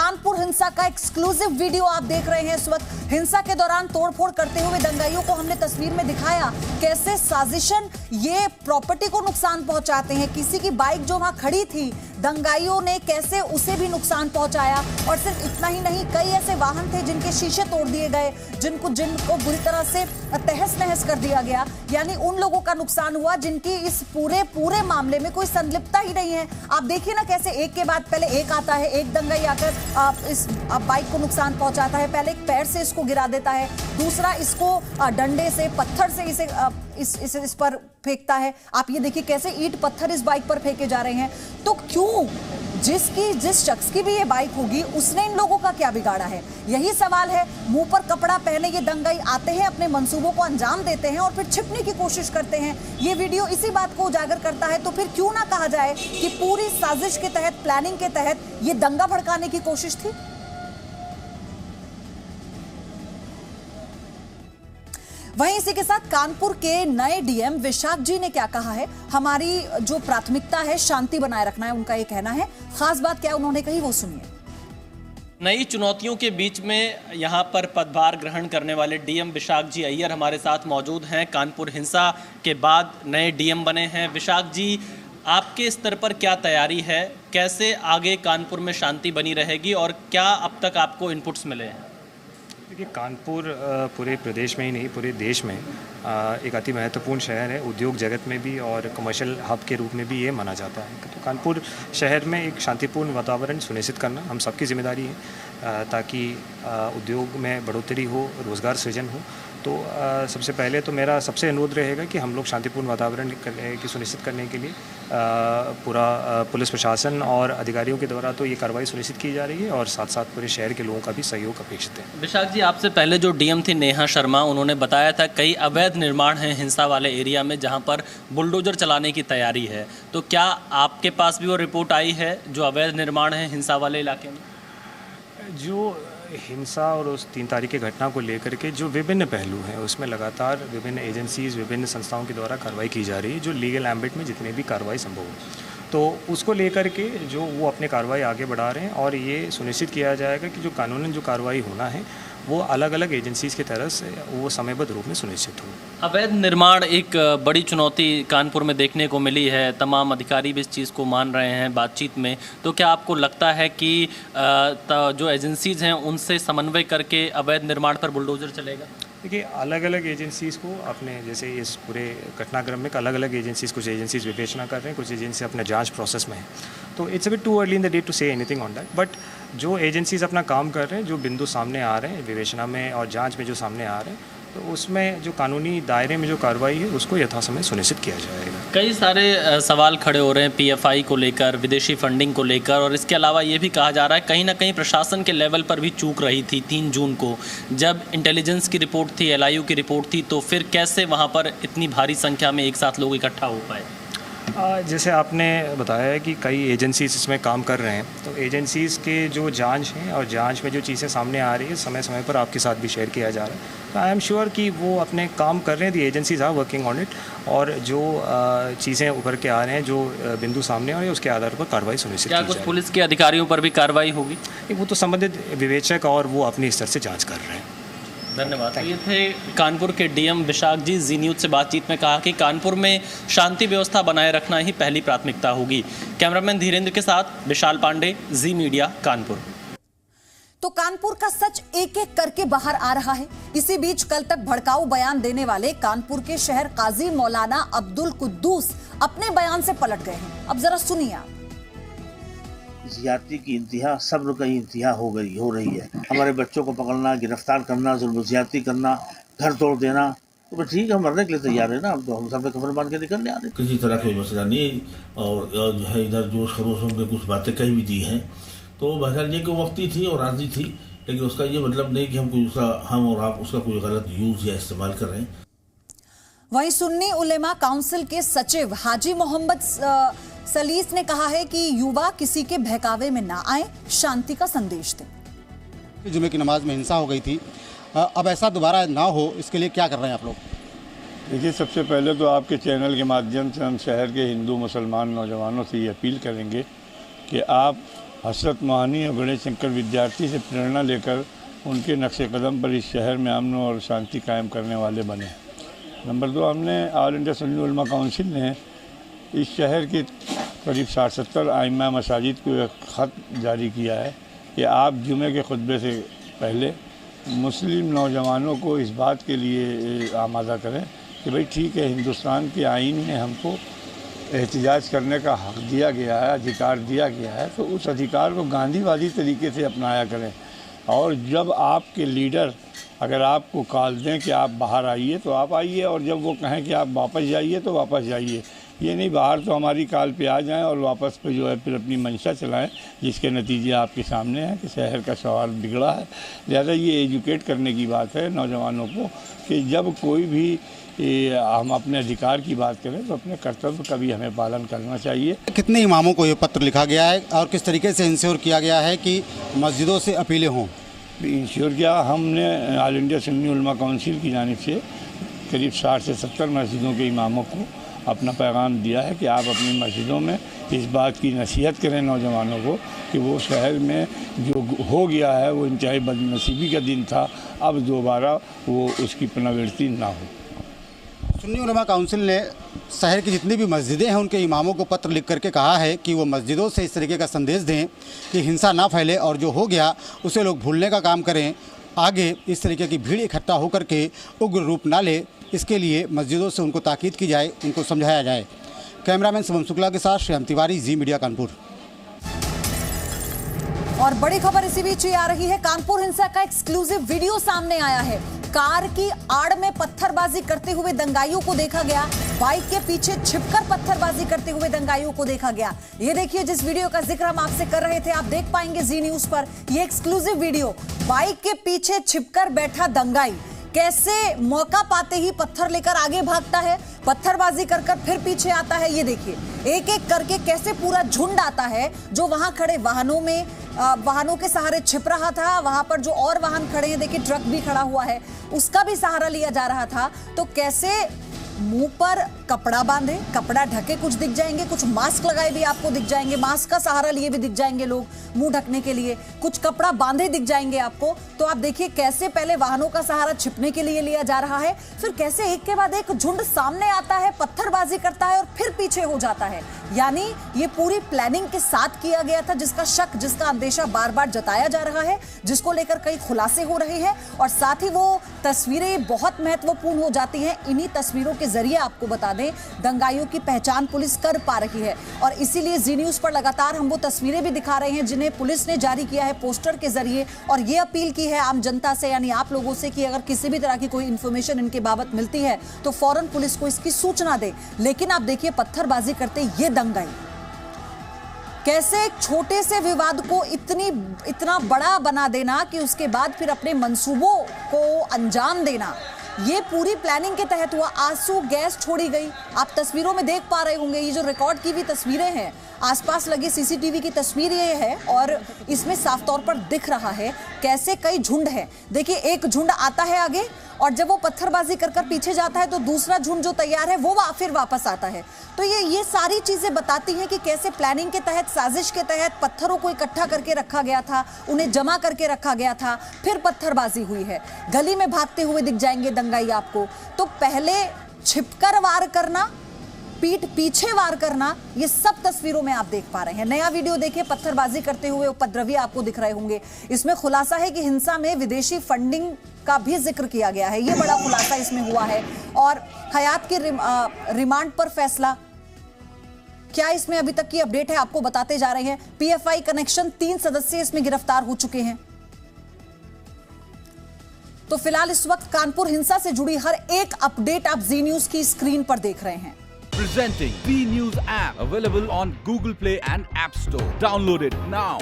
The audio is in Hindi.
कानपुर हिंसा का एक्सक्लूसिव वीडियो आप देख रहे हैं इस वक्त। हिंसा के दौरान तोड़फोड़ करते हुए दंगाइयों को हमने तस्वीर में दिखाया कैसे साजिशन ये प्रॉपर्टी को नुकसान पहुंचाते हैं। किसी की बाइक जो वहां खड़ी थी, दंगाइयों ने कैसे उसे भी नुकसान पहुंचाया। और सिर्फ इतना ही नहीं, कई ऐसे वाहन थे जिनके शीशे तोड़ दिए गए, जिनको बुरी तरह से तहस नहस कर दिया गया। यानी उन लोगों का नुकसान हुआ जिनकी इस पूरे मामले में कोई संलिप्तता ही नहीं है। आप देखिए ना कैसे एक के बाद पहले एक आता है, एक दंगाई आकर इस बाइक को नुकसान पहुंचाता है। पहले एक पैर से इसको गिरा देता है, दूसरा इसको डंडे से, पत्थर से इसे इस पर फेंकता है। आप ये देखिए कैसे ईंट पत्थर इस बाइक पर फेंके जा रहे हैं। तो क्यों, जिस शख्स की भी ये बाइक होगी उसने इन लोगों का क्या बिगाड़ा है, यही सवाल है। मुंह पर कपड़ा पहने ये दंगाई आते हैं, अपने मंसूबों को अंजाम देते हैं और फिर छिपने की कोशिश करते हैं। ये वीडियो इसी बात को उजागर करता है। तो फिर क्यों ना कहा जाए कि पूरी साजिश के तहत, प्लानिंग के तहत ये दंगा भड़काने की कोशिश थी। वहीं इसी के साथ कानपुर के नए डीएम विशाख जी ने क्या कहा है। हमारी जो प्राथमिकता है शांति बनाए रखना है, उनका ये कहना है। खास बात क्या उन्होंने कही वो सुनिए। नई चुनौतियों के बीच में यहाँ पर पदभार ग्रहण करने वाले डीएम विशाख जी अय्यर हमारे साथ मौजूद हैं। कानपुर हिंसा के बाद नए डीएम बने हैं। विशाख जी, आपके स्तर पर क्या तैयारी है, कैसे आगे कानपुर में शांति बनी रहेगी और क्या अब तक आपको इनपुट्स मिले हैं? देखिए, कानपुर पूरे प्रदेश में ही नहीं पूरे देश में एक अति महत्वपूर्ण शहर है, उद्योग जगत में भी और कमर्शियल हब के रूप में भी ये माना जाता है। तो कानपुर शहर में एक शांतिपूर्ण वातावरण सुनिश्चित करना हम सबकी जिम्मेदारी है, ताकि उद्योग में बढ़ोतरी हो, रोज़गार सृजन हो। तो सबसे पहले तो मेरा सबसे अनुरोध रहेगा कि हम लोग शांतिपूर्ण वातावरण की सुनिश्चित करने के लिए पूरा पुलिस प्रशासन और अधिकारियों के द्वारा तो ये कार्रवाई सुनिश्चित की जा रही है और साथ साथ पूरे शहर के लोगों का भी सहयोग अपेक्षित है। विशाख जी, आपसे पहले जो डीएम थी नेहा शर्मा, उन्होंने बताया था कई अवैध निर्माण हैं हिंसा वाले एरिया में जहां पर बुलडोजर चलाने की तैयारी है। तो क्या आपके पास भी वो रिपोर्ट आई है जो अवैध निर्माण है हिंसा वाले इलाके में? जो हिंसा और उस 3 तारीख की घटना को लेकर के जो विभिन्न पहलू हैं, उसमें लगातार विभिन्न एजेंसीज़, विभिन्न संस्थाओं के द्वारा कार्रवाई की जा रही है, जो लीगल एम्बिट में जितने भी कार्रवाई संभव हो। तो उसको लेकर के जो वो अपने कार्रवाई आगे बढ़ा रहे हैं और ये सुनिश्चित किया जाएगा कि जो कानूनन जो कार्रवाई होना है वो अलग अलग एजेंसीज़ की तरफ से वो समयबद्ध रूप में सुनिश्चित हो। अवैध निर्माण एक बड़ी चुनौती कानपुर में देखने को मिली है, तमाम अधिकारी भी इस चीज़ को मान रहे हैं बातचीत में। तो क्या आपको लगता है कि जो एजेंसीज़ हैं उनसे समन्वय करके अवैध निर्माण पर बुलडोजर चलेगा? देखिए, अलग अलग एजेंसीज़ को अपने, जैसे इस पूरे घटनाक्रम में अलग अलग एजेंसीज़, कुछ एजेंसीज़ विवेचना कर रहे हैं, कुछ एजेंसी अपने जांच प्रोसेस में है। तो it's a bit too early in the day to say anything on that. But जो एजेंसीज़ अपना काम कर रहे हैं, जो बिंदु सामने आ रहे हैं विवेचना में और जांच में जो सामने आ रहे हैं, तो उसमें जो कानूनी दायरे में जो कार्रवाई है उसको यथासमय सुनिश्चित किया जाएगा। कई सारे सवाल खड़े हो रहे हैं पीएफआई को लेकर, विदेशी फंडिंग को लेकर, और इसके अलावा ये भी कहा जा रहा है कहीं ना कहीं प्रशासन के लेवल पर भी चूक रही थी। 3 जून को जब इंटेलिजेंस की रिपोर्ट थी, एलआईयू की रिपोर्ट थी, तो फिर कैसे वहाँ पर इतनी भारी संख्या में एक साथ लोग इकट्ठा हो पाए? जैसे आपने बताया है कि कई एजेंसीज इसमें काम कर रहे हैं, तो एजेंसीज़ के जो जांच हैं और जांच में जो चीज़ें सामने आ रही है समय समय पर आपके साथ भी शेयर किया जा रहा है। तो आई एम श्योर कि वो अपने काम कर रहे हैं, the agencies are working on it, और जो चीज़ें उभर के आ रहे हैं, जो बिंदु सामने आ रहे हैं, उसके आधार पर कार्रवाई सुनिश्चित की जाए। क्या कुछ पुलिस के अधिकारियों पर भी कार्रवाई होगी? वो तो संबंधित विवेचक और वो अपने स्तर से जाँच कर रहे हैं। धन्यवाद। तो ये थे कानपुर के डीएम विशाख जी। जी न्यूज़ से बातचीत में कहा कि कानपुर में शांति व्यवस्था बनाए रखना ही पहली प्राथमिकता होगी। कैमरामैन धीरेन्द्र के साथ विशाल पांडे, जी मीडिया, कानपुर। तो कानपुर का सच एक एक करके बाहर आ रहा है। इसी बीच कल तक भड़काऊ बयान देने वाले कानपुर के शहर काजी मौलाना अब्दुल कुद्दूस अपने बयान से पलट गए हैं। अब जरा सुनिए आप। ज्यादती की इंतहा, सब्र की इंतहा हो रही है। हमारे बच्चों को पकड़ना, गिरफ्तार करना, जुल्म ज्यादती करना, घर तोड़ देना, तो ठीक है, हम मरने के लिए तैयार है ना। हम तो हम सब खबर बांध के निकलने आ रहे। किसी तरह कोई मसला नहीं, और जो है इधर जोश खरोश में कुछ बातें कही भी दी हैं, तो बहरहाल ये कि वक्ती थी और राजी थी, लेकिन उसका ये मतलब नहीं कि हम और आप उसका कोई गलत यूज या इस्तेमाल कर रहे हैं। वहीं सुन्नी उलेमा काउंसिल के सचिव हाजी मोहम्मद सलीस ने कहा है कि युवा किसी के बहकावे में ना आए, शांति का संदेश दें। जुमे की नमाज में हिंसा हो गई थी, अब ऐसा दोबारा ना हो, इसके लिए क्या कर रहे हैं आप लोग? देखिए, सबसे पहले तो आपके चैनल के माध्यम से हम शहर के हिंदू मुसलमान नौजवानों से ये अपील करेंगे कि आप हसरत मोहानी और गणेश शंकर विद्यार्थी से प्रेरणा लेकर उनके नक्शे कदम पर इस शहर में अमन और शांति कायम करने वाले बने। नंबर 2, हमने ऑल इंडिया सुन्नी उलमा काउंसिल ने इस शहर के करीब 60-70 आइम्मा मसाजिद को एक ख़त जारी किया है कि आप जुमे के खुतबे से पहले मुस्लिम नौजवानों को इस बात के लिए आमादा करें कि भाई ठीक है, हिंदुस्तान के आइन में हमको एहतजाज करने का हक़ दिया गया है, अधिकार दिया गया है, तो उस अधिकार को गांधीवादी तरीके से अपनाया करें। और जब आपके लीडर अगर आपको कॉल दें कि आप बाहर आइए तो आप आइए, और जब वो कहें कि आप वापस जाइए तो वापस जाइए। ये नहीं बाहर तो हमारी कॉल पे आ जाएं और वापस पे जो है फिर अपनी मंशा चलाएं, जिसके नतीजे आपके सामने हैं कि शहर का सवाल बिगड़ा है। लिहाजा ये एजुकेट करने की बात है नौजवानों को कि जब कोई भी हम अपने अधिकार की बात करें तो अपने कर्तव्य का भी हमें पालन करना चाहिए। कितने इमामों को ये पत्र लिखा गया है और किस तरीके से इंश्योर किया गया है कि मस्जिदों से अपीलें हों? इंश्योर किया हमने ऑल इंडिया सुन्नी उलमा काउंसिल की जानिब से करीब 60 से 70 मस्जिदों के इमामों को अपना पैगाम दिया है कि आप अपनी मस्जिदों में इस बात की नसीहत करें नौजवानों को कि वो शहर में जो हो गया है वो इंतहाई बदनसीबी का दिन था, अब दोबारा वो उसकी पुनरावृत्ति ना हो। सुन्नी उलमा काउंसिल ने शहर की जितनी भी मस्जिदें हैं उनके इमामों को पत्र लिख करके कहा है कि वो मस्जिदों से इस तरीके का संदेश दें कि हिंसा ना फैले और जो हो गया उसे लोग भूलने का काम करें, आगे इस तरीके की भीड़ इकट्ठा होकर के उग्र रूप ना ले, इसके लिए मस्जिदों से उनको ताकीद की जाए, उनको समझाया जाए। कैमरामैन शुभम शुक्ला के साथ श्याम तिवारी, जी मीडिया कानपुर। और बड़ी खबर इसी बीच ही आ रही है, कानपुर हिंसा का एक्सक्लूसिव वीडियो सामने आया है। कार की आड़ में पत्थरबाजी करते हुए दंगाइयों को देखा गया, बाइक के पीछे छिपकर पत्थरबाजी करते हुए दंगाइयों को देखा गया। ये देखिए, जिस वीडियो का जिक्र हम आपसे कर रहे थे, आप देख पाएंगे जी न्यूज पर ये एक्सक्लूसिव वीडियो। बाइक के पीछे छिपकर बैठा दंगाई कैसे मौका पाते ही पत्थर लेकर आगे भागता है, पत्थरबाजी कर फिर पीछे आता है। ये देखिए, एक एक करके कैसे पूरा झुंड आता है जो वहां खड़े वाहनों के सहारे छिप रहा था। वहां पर जो और वाहन खड़े हैं, देखिए ट्रक भी खड़ा हुआ है, उसका भी सहारा लिया जा रहा था। तो कैसे मुंह पर कपड़ा बांधे, कपड़ा ढके कुछ दिख जाएंगे, कुछ मास्क लगाए भी आपको दिख जाएंगे, मास्क का सहारा लिए भी दिख जाएंगे लोग मुंह ढकने के लिए, कुछ कपड़ा बांधे दिख जाएंगे आपको। तो आप देखिए कैसे पहले वाहनों का सहारा छिपने के लिए लिया जा रहा है, फिर कैसे एक के बाद एक झुंड सामने आता है, पत्थरबाजी करता है और फिर पीछे हो जाता है। यानी ये पूरी प्लानिंग के साथ किया गया था, जिसका शक, जिसका अंदेशा बार बार जताया जा रहा है, जिसको लेकर कई खुलासे हो रहे हैं। और साथ ही वो तस्वीरें बहुत महत्वपूर्ण हो जाती हैं। इन्हीं तस्वीरों के जरिए आपको बता दें, दंगाइयों की पहचान पुलिस कर पा रही है और इसीलिए जी न्यूज पर लगातार हम वो तस्वीरें भी दिखा रहे हैं जिन्हें पुलिस ने जारी किया है पोस्टर के जरिए, और ये अपील की है आम जनता से, यानी आप लोगों से, कि अगर किसी भी तरह की कोई इंफॉर्मेशन इनके बाबत मिलती है तो फौरन पुलिस को इसकी सूचना दे। लेकिन आप देखिए, पत्थरबाजी करते ये दंगाई कैसे एक छोटे से विवाद को इतना बड़ा बना देना कि उसके बाद फिर अपने मंसूबों को अंजाम देना, ये पूरी प्लानिंग के तहत हुआ। आंसू गैस छोड़ी गई, आप तस्वीरों में देख पा रहे होंगे। ये जो रिकॉर्ड की हुई तस्वीरें हैं, आसपास लगी सीसीटीवी की तस्वीर ये है और इसमें साफ तौर पर दिख रहा है कैसे कई झुंड हैं। देखिए, एक झुंड आता है आगे और जब वो पत्थरबाजी कर पीछे जाता है तो दूसरा झुंड जो तैयार है वो फिर वापस आता है। तो ये सारी चीजें बताती हैं कि कैसे प्लानिंग के तहत, साजिश के तहत पत्थरों को इकट्ठा करके रखा गया था, उन्हें जमा करके रखा गया था, फिर पत्थरबाजी हुई है। गली में भागते हुए दिख जाएंगे दंगाई आपको। तो पहले छिपकर वार करना, पीठ पीछे वार करना, ये सब तस्वीरों में आप देख पा रहे हैं। नया वीडियो देखिए, पत्थरबाजी करते हुए उपद्रवी आपको दिख रहे होंगे। इसमें खुलासा है कि हिंसा में विदेशी फंडिंग का भी जिक्र किया गया है, ये बड़ा खुलासा इसमें हुआ है। और हयात के रिमांड पर फैसला, क्या इसमें अभी तक की अपडेट है आपको बताते जा रहे हैं। पीएफआई कनेक्शन 3 सदस्य इसमें गिरफ्तार हो चुके हैं। तो फिलहाल इस वक्त कानपुर हिंसा से जुड़ी हर एक अपडेट आप जी न्यूज की स्क्रीन पर देख रहे हैं। Presenting B News app, available on Google Play and App Store. Download it now.